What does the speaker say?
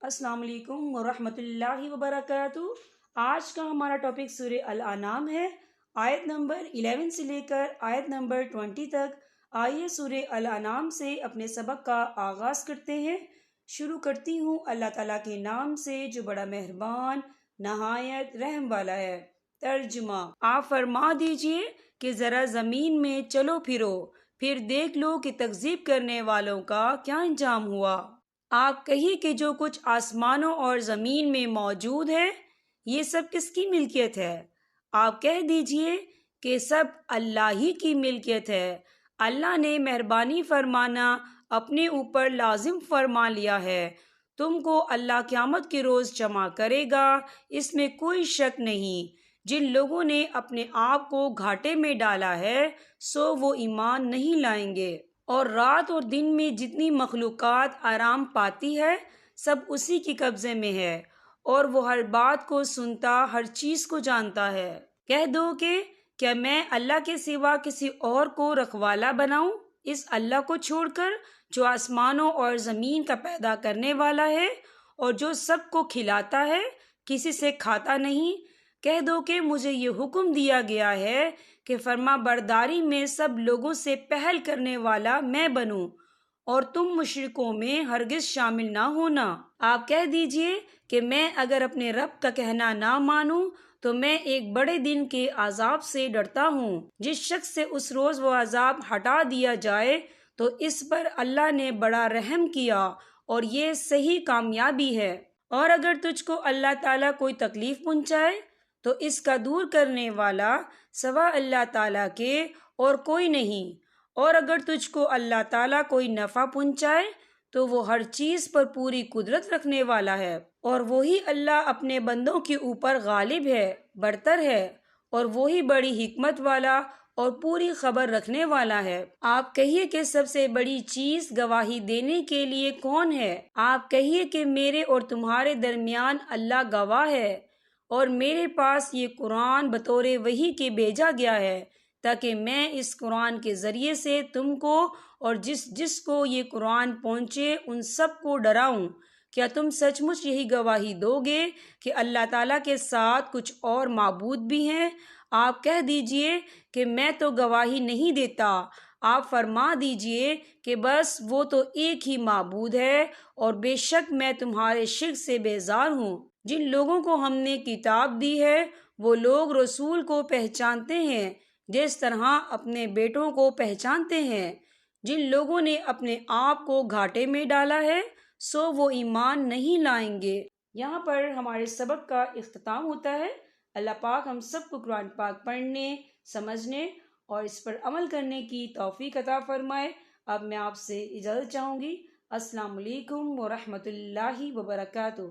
السلام علیکم ورحمۃ اللہ وبرکاتہ۔ آج کا ہمارا ٹاپک سورہ الانعام ہے، آیت نمبر 11 سے لے کر آیت نمبر 20 تک۔ آئیے سورہ الانعام سے اپنے سبق کا آغاز کرتے ہیں۔ شروع کرتی ہوں اللہ تعالیٰ کے نام سے جو بڑا مہربان نہایت رحم والا ہے۔ ترجمہ: آپ فرما دیجئے کہ ذرا زمین میں چلو پھرو، پھر دیکھ لو کہ تکذیب کرنے والوں کا کیا انجام ہوا۔ آپ کہیے کہ جو کچھ آسمانوں اور زمین میں موجود ہے یہ سب کس کی ملکیت ہے؟ آپ کہہ دیجئے کہ سب اللہ ہی کی ملکیت ہے۔ اللہ نے مہربانی فرمانا اپنے اوپر لازم فرما لیا ہے۔ تم کو اللہ قیامت کے روز جمع کرے گا، اس میں کوئی شک نہیں۔ جن لوگوں نے اپنے آپ کو گھاٹے میں ڈالا ہے سو وہ ایمان نہیں لائیں گے۔ اور رات اور دن میں جتنی مخلوقات آرام پاتی ہے سب اسی کے قبضے میں ہے، اور وہ ہر بات کو سنتا، ہر چیز کو جانتا ہے۔ کہہ دو کہ کیا میں اللہ کے سوا کسی اور کو رکھوالا بناؤں، اس اللہ کو چھوڑ کر جو آسمانوں اور زمین کا پیدا کرنے والا ہے اور جو سب کو کھلاتا ہے، کسی سے کھاتا نہیں۔ کہہ دو کہ مجھے یہ حکم دیا گیا ہے کہ فرما برداری میں سب لوگوں سے پہل کرنے والا میں بنوں، اور تم مشرکوں میں ہرگز شامل نہ ہونا۔ آپ کہہ دیجئے کہ میں اگر اپنے رب کا کہنا نہ مانوں تو میں ایک بڑے دن کے عذاب سے ڈرتا ہوں۔ جس شخص سے اس روز وہ عذاب ہٹا دیا جائے تو اس پر اللہ نے بڑا رحم کیا، اور یہ صحیح کامیابی ہے۔ اور اگر تجھ کو اللہ تعالیٰ کوئی تکلیف پہنچائے تو اس کا دور کرنے والا سوا اللہ تعالیٰ کے اور کوئی نہیں، اور اگر تجھ کو اللہ تعالیٰ کوئی نفع پہنچائے تو وہ ہر چیز پر پوری قدرت رکھنے والا ہے، اور وہی اللہ اپنے بندوں کے اوپر غالب ہے، برتر ہے، اور وہی بڑی حکمت والا اور پوری خبر رکھنے والا ہے۔ آپ کہیے کہ سب سے بڑی چیز گواہی دینے کے لیے کون ہے؟ آپ کہیے کہ میرے اور تمہارے درمیان اللہ گواہ ہے، اور میرے پاس یہ قرآن بطور وحی کے بھیجا گیا ہے تاکہ میں اس قرآن کے ذریعے سے تم کو اور جس جس کو یہ قرآن پہنچے ان سب کو ڈراؤں۔ کیا تم سچ مچ یہی گواہی دو گے کہ اللہ تعالیٰ کے ساتھ کچھ اور معبود بھی ہیں؟ آپ کہہ دیجئے کہ میں تو گواہی نہیں دیتا۔ آپ فرما دیجئے کہ بس وہ تو ایک ہی معبود ہے، اور بے شک میں تمہارے شرک سے بیزار ہوں۔ جن لوگوں کو ہم نے کتاب دی ہے وہ لوگ رسول کو پہچانتے ہیں جس طرح اپنے بیٹوں کو پہچانتے ہیں۔ جن لوگوں نے اپنے آپ کو گھاٹے میں ڈالا ہے سو وہ ایمان نہیں لائیں گے۔ یہاں پر ہمارے سبق کا اختتام ہوتا ہے۔ اللہ پاک ہم سب کو قرآن پاک پڑھنے، سمجھنے اور اس پر عمل کرنے کی توفیق عطا فرمائے۔ اب میں آپ سے اجازت چاہوں گی۔ السلام علیکم ورحمۃ اللہ وبرکاتہ۔